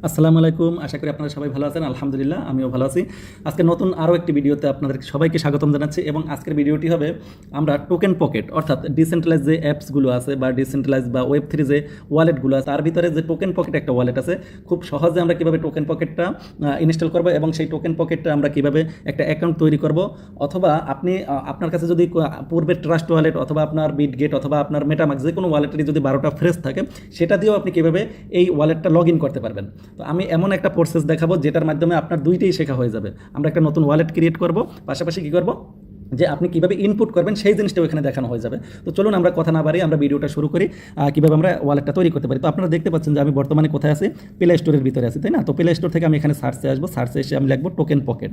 আসসালামু আলাইকুম। আশা করি আপনারা সবাই ভালো আছেন। আলহামদুলিল্লাহ আমিও ভালো আছি। আজকে নতুন আরও একটি ভিডিওতে আপনাদের সবাইকে স্বাগতম জানাচ্ছি এবং আজকের ভিডিওটি হবে আমরা টোকেন পকেট অর্থাৎ ডিসেন্ট্রালাইজ যে অ্যাপসগুলো আছে বা ডিসেন্ট্রালাইজ বা ওয়েব3 যে ওয়ালেটগুলো আছে তার ভিতরে যে টোকেন পকেট একটা ওয়ালেট আছে, খুব সহজে আমরা কীভাবে টোকেন পকেটটা ইনস্টল করব এবং সেই টোকেন পকেটটা আমরা কীভাবে একটা অ্যাকাউন্ট তৈরি করব, অথবা আপনি আপনার কাছে যদি পূর্বের ট্রাস্ট ওয়ালেট অথবা আপনার বিটগেট অথবা আপনার মেটামাক্স যে কোনো ওয়ালেটেরই যদি 12টা ফ্রেজ থাকে সেটা দিয়েও আপনি কীভাবে এই ওয়ালেটটা লগ ইন করতে পারবেন। তো আমি এমন একটা প্রসেস দেখাবো যেটার মাধ্যমে আপনার দুইটাই শেখা হয়ে যাবে। আমরা একটা নতুন ওয়ালেট ক্রিয়েট করব, পাশাপাশি কী করব যে আপনি কীভাবে ইনপুট করবেন সেই জিনিসটাও এখানে দেখানো হয়ে যাবে। তো চলুন আমরা কথা না বাড়িয়ে আমরা ভিডিওটা শুরু করি, কীভাবে আমরা ওয়ালেটটা তৈরি করতে পারি। তো আপনারা দেখতে পাচ্ছেন যে আমি বর্তমানে কোথায় আছি, প্লে স্টোরের ভিতরে আছি, তাই না? তো প্লে স্টোর থেকে আমি এখানে সার্চে আসবো, সার্চে এসে আমি লিখবো টোকেন পকেট,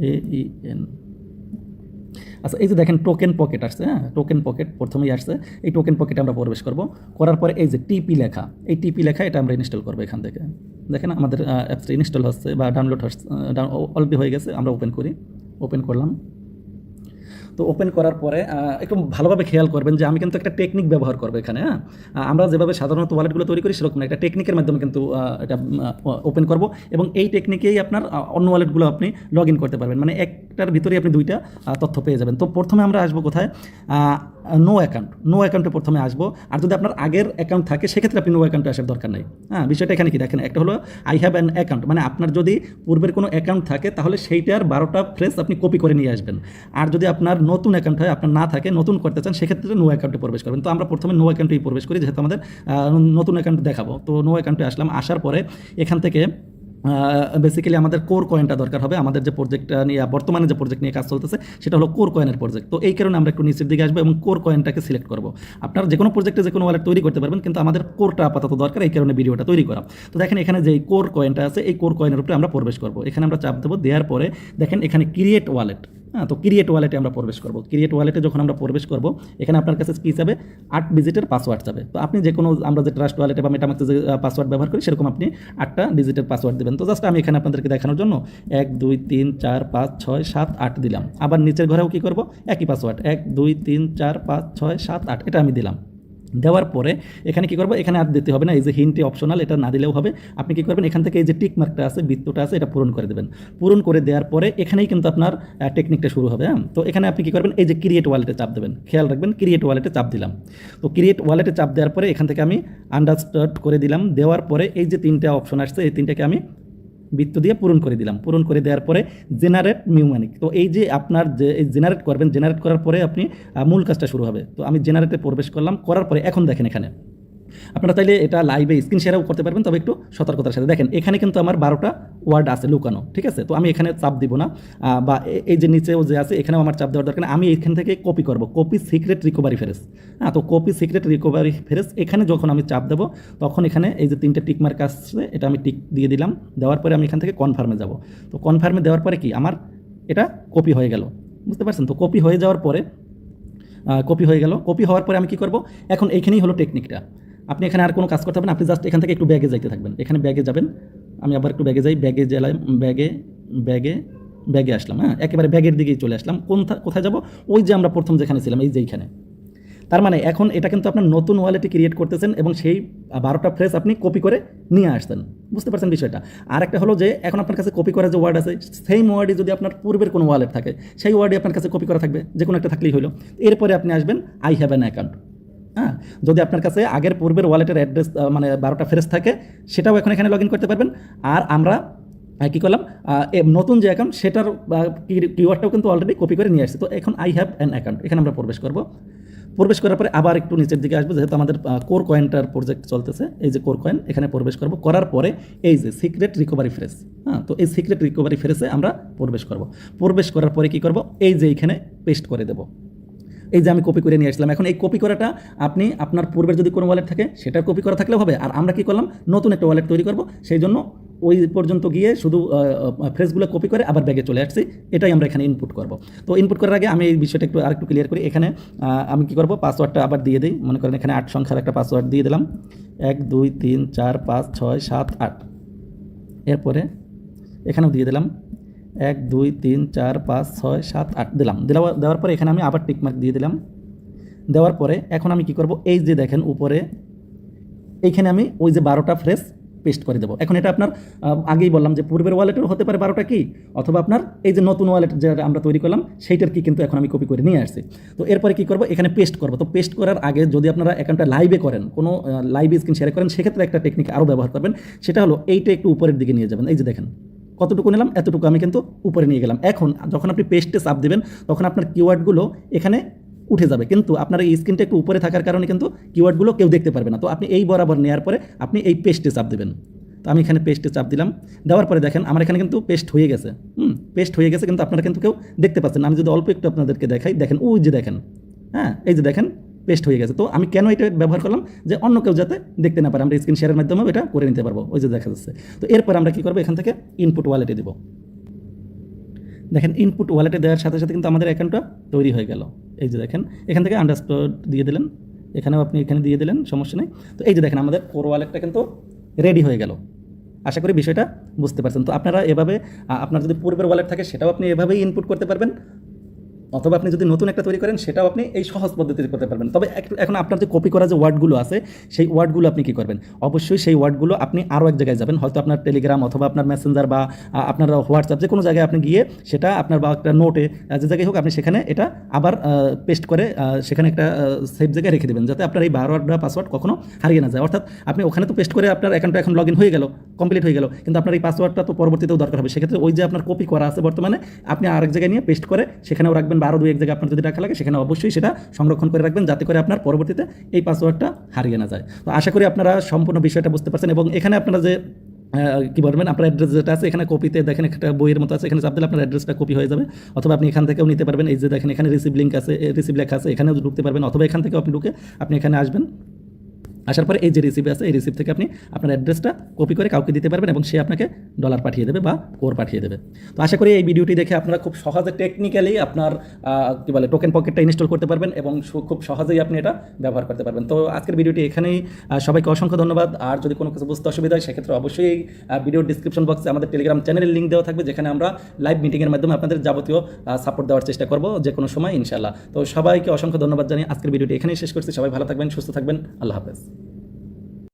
TOKEN। আচ্ছা, এই যে দেখেন টোকেন পকেট আসছে, হ্যাঁ টোকেন পকেট প্রথমেই আসছে। এই টোকেন পকেটে আমরা প্রবেশ করব, করার পরে এই যে টিপি লেখা, এই টিপি লেখা এটা আমরা ইনস্টল করবো এখান থেকে। দেখেন আমাদের অ্যাপসটা ইনস্টল হচ্ছে বা ডাউনলোড হচ্ছে, অলরেডি হয়ে গেছে। আমরা ওপেন করি, ওপেন করলাম। তো ওপেন করার পরে একটু ভালোভাবে খেয়াল করবেন যে আমি কিন্তু একটা টেকনিক ব্যবহার করবো এখানে। হ্যাঁ, আমরা যেভাবে সাধারণত ওয়ালেটগুলো তৈরি করি সেরকম একটা টেকনিকের মাধ্যমে কিন্তু এটা ওপেন করব এবং এই টেকনিকেই আপনার অন্য ওয়ালেটগুলো আপনি লগ ইন করতে পারবেন। মানে একটার ভিতরেই আপনি দুইটা তথ্য পেয়ে যাবেন। তো প্রথমে আমরা আসবো কোথায়, নো অ্যাকাউন্টে প্রথমে আসবো। আর যদি আপনার আগের অ্যাকাউন্ট থাকে সেক্ষেত্রে আপনি নো অ্যাকাউন্টে আসার দরকার নেই। হ্যাঁ, বিষয়টা এখানে কি দেখেন, একটা হলো আই হ্যাভ অ্যান অ্যাকাউন্ট, মানে আপনার যদি পূর্বের কোনো অ্যাকাউন্ট থাকে তাহলে সেইটার 12টা ফ্রেজ আপনি কপি করে নিয়ে আসবেন। আর যদি আপনার নতুন অ্যাকাউন্ট হয়, আপনার না থাকে, নতুন করতে চান, সেক্ষেত্রে নো অ্যাকাউন্টে প্রবেশ করবেন। তো আমরা প্রথমে নো অ্যাকাউন্টেই প্রবেশ করি, যেহেতু আমাদের নতুন অ্যাকাউন্ট দেখাবো। তো নো অ্যাকাউন্টে আসলাম, আসার পরে এখান থেকে বেসিক্যালি আমাদের কোর কয়েনটা দরকার হবে। আমাদের যে প্রজেক্টটা নিয়ে বর্তমানে যে প্রজেক্ট নিয়ে কাজ চলতেছে সেটা হলো কোর কয়েনের প্রজেক্ট। তো এই কারণে আমরা একটু নিচের দিকে আসবো এবং কোর কয়েনটাকে সিলেক্ট করবো। আপনার যে কোনো প্রজেক্টে যে কোনো ওয়ালেট তৈরি করতে পারবেন, কিন্তু আমাদের কোরটা আপাতত দরকার, এই কারণে ভিডিওটা তৈরি করা। তো দেখেন এখানে যে কোর কয়েনটা আছে, এই কোর কয়েনের উপরে আমরা প্রবেশ করবো। এখানে আমরা চাপ দেবো, দেওয়ার পরে দেখেন এখানে ক্রিয়েট ওয়ালেট। হ্যাঁ, তো ক্রিয়েট ওয়ালেটে আমরা প্রবেশ করব। ক্রিয়েট ওয়ালেটে যখন আমরা প্রবেশ করব, এখানে আপনার কাছে কী চাবে, 8 ডিজিটের পাসওয়ার্ড চাবে। তো আপনি যে কোনো, আমরা যে ট্রাস্ট ওয়ালেটে বা মেটামাক্সে যে পাসওয়ার্ড ব্যবহার করি সেরকম আপনি 8টা ডিজিটের পাসওয়ার্ড দেবেন। তো জাস্ট আমি এখানে আপনাদেরকে দেখানোর জন্য 1 2 3 4 5 6 7 8 দিলাম। আবার নিচের ঘরেও কী করব, একই পাসওয়ার্ড 1 2 3 4 5 6 7 8 এটা আমি দিলাম। দেওয়ার পরে এখানে কী করবো, এখানে আর দিতে হবে না, এই যে হিন্টে অপশনাল, এটা না দিলেও হবে। আপনি কী করবেন, এখান থেকে এই যে টিক মার্কটা আছে, বৃত্তটা আছে, এটা পূরণ করে দেবেন। পূরণ করে দেওয়ার পরে এখানেই কিন্তু আপনার টেকনিকটা শুরু হবে। হ্যাঁ, তো এখানে আপনি কী করবেন, এই যে ক্রিয়েট ওয়ালেটে চাপ দেবেন, খেয়াল রাখবেন ক্রিয়েট ওয়ালেটে চাপ দিলাম। তো ক্রিয়েট ওয়ালেটে চাপ দেওয়ার পরে এখান থেকে আমি আন্ডারস্ট্যান্ড করে দিলাম। দেওয়ার পরে এই যে 3টা অপশন আসছে, এই 3টাকে আমি বৃত্ত দিয়ে পূরণ করে দিলাম। পূরণ করে দেওয়ার পরে জেনারেট নিউমানিক, তো এই যে আপনার যে জেনারেট করবেন, জেনারেট করার পরে আপনি মূল কাজটা শুরু হবে। তো আমি জেনারেটে প্রবেশ করলাম, করার পরে এখন দেখেন এখানে আপনারা চাইলে এটা লাইভে স্ক্রিন শেয়ারও করতে পারবেন, তবে একটু সতর্কতার সাথে দেখেন এখানে কিন্তু আমার 12টা ওয়ার্ড আছে লুকানো, ঠিক আছে? তো আমি এখানে চাপ দিব না, বা এই যে নিচেও যে আছে এখানেও আমার চাপ দেওয়ার দরকার নেই। আমি এখান থেকে কপি করব, কপি সিক্রেট রিকভারি ফ্রেজ। হ্যাঁ, তো কপি সিক্রেট রিকভারি ফ্রেজ এখানে যখন আমি চাপ দেবো তখন এখানে এই যে 3টে টিক মার্ক আসছে, এটা আমি টিক দিয়ে দিলাম। দেওয়ার পরে আমি এখান থেকে কনফার্মে যাব। তো কনফার্মে দেওয়ার পরে কি আমার এটা কপি হয়ে গেল, বুঝতে পারছেন? তো কপি হয়ে যাওয়ার পরে কপি হয়ে গেল। কপি হওয়ার পরে আমি কী করব, এখন এইখানেই হলো টেকনিকটা। আপনি এখানে আর কোনো কাজ করতে হবে না, আপনি জাস্ট এখান থেকে একটু ব্যাগে যাইতে থাকবেন। এখানে ব্যাগে যাবেন, আমি আবার একটু ব্যাগে যাই, ব্যাগে গেলাম, ব্যাগে আসলাম। হ্যাঁ, একেবারে ব্যাগের দিকেই চলে আসলাম। কোথায় যাব, ওই যে আমরা প্রথম যেখানে ছিলাম, এই যে এইখানে। তার মানে এখন এটা কিন্তু আপনার নতুন ওয়ালেটে ক্রিয়েট করতেছেন এবং সেই 12টা ফ্রেজ আপনি কপি করে নিয়ে আসছেন, বুঝতে পারছেন বিষয়টা? আর একটা হলো যে এখন আপনার কাছে কপি করা যে ওয়ার্ড আছে, সেম ওয়ার্ডই যদি আপনার পূর্বের কোনো ওয়ালেট থাকে সেই ওয়ার্ডই আপনার কাছে কপি করা থাকবে, যে কোনো একটা থাকলেই হলো। এরপরে আপনি আসবেন আই হ্যাভ অ্যান অ্যাকাউন্ট। হ্যাঁ, যদি আপনার কাছে আগের পূর্বের ওয়ালেটের অ্যাড্রেস মানে 12টা ফ্রেজ থাকে সেটাও এখন এখানে লগ ইন করতে পারবেন। আর আমরা কী করলাম, নতুন যে অ্যাকাউন্ট সেটার কিওয়ার্ডটাও কিন্তু অলরেডি কপি করে নিয়ে আসছি। তো এখন আই হ্যাভ অ্যান অ্যাকাউন্ট, এখানে আমরা প্রবেশ করব। প্রবেশ করার পরে আবার একটু নিচের দিকে আসবো, যেহেতু আমাদের কোর কয়েনটার প্রজেক্ট চলতেছে। এই যে কোর কয়েন, এখানে প্রবেশ করব। করার পরে এই যে সিক্রেট রিকভারি ফ্রেজ, হ্যাঁ, তো এই সিক্রেট রিকভারি ফ্রেজে আমরা প্রবেশ করব। প্রবেশ করার পরে কী করব, এই যে এইখানে পেস্ট করে দেবো। এই যে আমি কপি করে নিয়ে আসলাম। এখন এই কপি করাটা আপনি আপনার পূর্বের যদি কোনো ওয়ালেট থাকে সেটার কপি করা থাকলেও হবে। আর আমরা কী করলাম, নতুন একটা ওয়ালেট তৈরি করব, সেই জন্য ওই পর্যন্ত গিয়ে শুধু ফ্রেজগুলো কপি করে আবার ব্যাগে চলে আসছি। এটাই আমরা এখানে ইনপুট করব। তো ইনপুট করার আগে আমি এই বিষয়টা আরেকটু ক্লিয়ার করি। এখানে আমি কী করব, পাসওয়ার্ডটা আবার দিয়ে দিই। মনে করেন এখানে 8 সংখ্যার একটা পাসওয়ার্ড দিয়ে দিলাম, 1 2 3 4 5 6 7 8। এরপরে এখানেও দিয়ে দিলাম 1 2 3 4 5 6 7 8 দিলাম। দেওয়ার পরে এখানে আমি আবার টিকমার্ক দিয়ে দিলাম। দেওয়ার পরে এখন আমি কী করব, এই যে দেখেন উপরে এইখানে আমি ওই যে 12টা ফ্রেজ পেস্ট করে দেবো। এখন এটা আপনার আগেই বললাম যে পূর্বের ওয়ালেটেরও হতে পারে 12টা কি, অথবা আপনার এই যে নতুন ওয়ালেট যেটা আমরা তৈরি করলাম সেইটার কি কিন্তু এখন আমি কপি করে নিয়ে আসছি। তো এরপরে কি করবো, এখানে পেস্ট করবো। তো পেস্ট করার আগে যদি আপনারা অ্যাকাউন্টটা লাইভে করেন, কোনো লাইভ স্ক্রিন শেয়ার করেন, সেক্ষেত্রে একটা টেকনিক আরও ব্যবহার করবেন। সেটা হলো এইটা একটু উপরের দিকে নিয়ে যাবেন। এই যে দেখেন কতটুকু নিলাম, এতটুকু আমি কিন্তু উপরে নিয়ে গেলাম। এখন যখন আপনি পেস্টে চাপ দেবেন তখন আপনার কিওয়ার্ডগুলো এখানে উঠে যাবে, কিন্তু আপনার এই স্ক্রিনটা একটু উপরে থাকার কারণে কিন্তু কিওয়ার্ডগুলো কেউ দেখতে পারবে না। তো আপনি এই বরাবর নেওয়ার পরে আপনি এই পেস্টে চাপ দেবেন। তো আমি এখানে পেস্টে চাপ দিলাম, দেওয়ার পরে দেখেন আমার এখানে কিন্তু পেস্ট হয়ে গেছে। পেস্ট হয়ে গেছে, কিন্তু আপনারা কিন্তু কেউ দেখতে পাচ্ছেন না। আমি যদি অল্প একটু আপনাদেরকে দেখাই, দেখেন ওই যে দেখেন, হ্যাঁ এই যে দেখেন পেস্ট হয়ে গেছে। তো আমি কেন এটা ব্যবহার করলাম, যে অন্য কেউ যাতে দেখতে না পারে, আমরা স্ক্রিন শেয়ারের মাধ্যমেও এটা করে নিতে পারবো। ওই যে দেখা যাচ্ছে। তো এরপর আমরা কী করবো, এখান থেকে ইনপুট ওয়ালেটে দেবো। দেখেন ইনপুট ওয়ালেটে দেওয়ার সাথে সাথে কিন্তু আমাদের অ্যাকাউন্টটা তৈরি হয়ে গেল। এই যে দেখেন এখান থেকে আন্ডারস্কোর দিয়ে দিলেন, এখানেও আপনি এখানে দিয়ে দিলেন, সমস্যা নেই। তো এই যে দেখেন আমাদের কোর ওয়ালেটটা কিন্তু রেডি হয়ে গেল। আশা করি বিষয়টা বুঝতে পারছেন। তো আপনারা এভাবে আপনার যদি পূর্বের ওয়ালেট থাকে সেটাও আপনি এভাবেই ইনপুট করতে পারবেন, অথবা আপনি যদি নতুন একটা তৈরি করেন সেটাও আপনি এই সহজ পদ্ধতিতে করতে পারবেন। তবে এখন আপনার যে কপি করা যে ওয়ার্ডগুলো আছে সেই ওয়ার্ডগুলো আপনি কী করবেন, অবশ্যই সেই ওয়ার্ডগুলো আপনি আরও এক জায়গায় যাবেন, হয়তো আপনার টেলিগ্রাম অথবা আপনার মেসেঞ্জার বা আপনার হোয়াটসঅ্যাপ যে কোনো জায়গায় আপনি গিয়ে সেটা আপনার বা একটা নোটে যে জায়গায় হোক আপনি সেখানে এটা আবার পেস্ট করে সেখানে একটা সেফ জায়গায় রেখে দেবেন, যাতে আপনার এই বারোয়ার্ড বা পাসওয়ার্ড কখনো হারিয়ে না যায়। অর্থাৎ আপনি ওখানে তো পেস্ট করে আপনার অ্যাকাউন্টটা এখন লগ ইন হয়ে গেল, কমপ্লিট হয়ে গেল, কিন্তু আপনার এই পাসওয়ার্ডটা তো পরবর্তীতেও দরকার হবে। সেক্ষেত্রে ওই যে আপনার কপি করা আছে বর্তমানে, আপনি আরেক জায়গায় নিয়ে পেস্ট করে সেখানেও রাখবেন, বা আরও দু এক জায়গায় আপনার যদি রাখা লাগে সেখানে অবশ্যই সেটা সংরক্ষণ করে রাখবেন, যাতে করে আপনার পরবর্তীতে এই পাসওয়ার্ডটা হারিয়ে না যায়। তো আশা করি আপনারা সম্পূর্ণ বিষয়টা বুঝতে পারছেন। এবং এখানে আপনারা যে কী বলবেন, আপনার অ্যাড্রেস যেটা আছে এখানে কপিতে দেখেন একটা বইয়ের মতো আছে, এখানে চাপ দিলে আপনার অ্যাড্রেসটা কপি হয়ে যাবে, অথবা আপনি এখান থেকেও নিতে পারবেন। এই যে দেখেন এখানে রিসিভ লিঙ্ক আছে, রিসিভ লেখা আছে, এখানেও ঢুকতে পারবেন, অথবা এখান থেকেও আপনি ঢুকে আপনি এখানে আসবেন। আসার পরে এই যে রিসিভ আছে, এই রিসিভ থেকে আপনি আপনার অ্যাড্রেসটা কপি করে কাউকে দিতে পারবেন এবং সে আপনাকে ডলার পাঠিয়ে দেবে বা কোর পাঠিয়ে দেবে। তো আশা করি এই ভিডিওটি দেখে আপনারা খুব সহজে টেকনিক্যালি আপনার কী বলে টোকেন পকেটটা ইনস্টল করতে পারবেন এবং খুব সহজেই আপনি এটা ব্যবহার করতে পারবেন। তো আজকের ভিডিওটি এখানেই, সবাইকে অসংখ্য ধন্যবাদ। আর যদি কোনো কিছু বুঝতে অসুবিধা হয় সেক্ষেত্রে অবশ্যই ভিডিওর ডিসক্রিপশন বক্সে আমাদের টেলিগ্রাম চ্যানেলের লিঙ্ক দেওয়া থাকবে, যেখানে আমরা লাইভ মিটিংয়ের মাধ্যমে আপনাদের যাবতীয় সাপোর্ট দেওয়ার চেষ্টা করব যে কোনো সময় ইনশাআল্লাহ। তো সবাইকে অসংখ্য ধন্যবাদ জানিয়ে আজকের ভিডিওটি এখানেই শেষ করছি। সবাই ভালো থাকবেন, সুস্থ থাকবেন, আল্লাহ হাফেজ।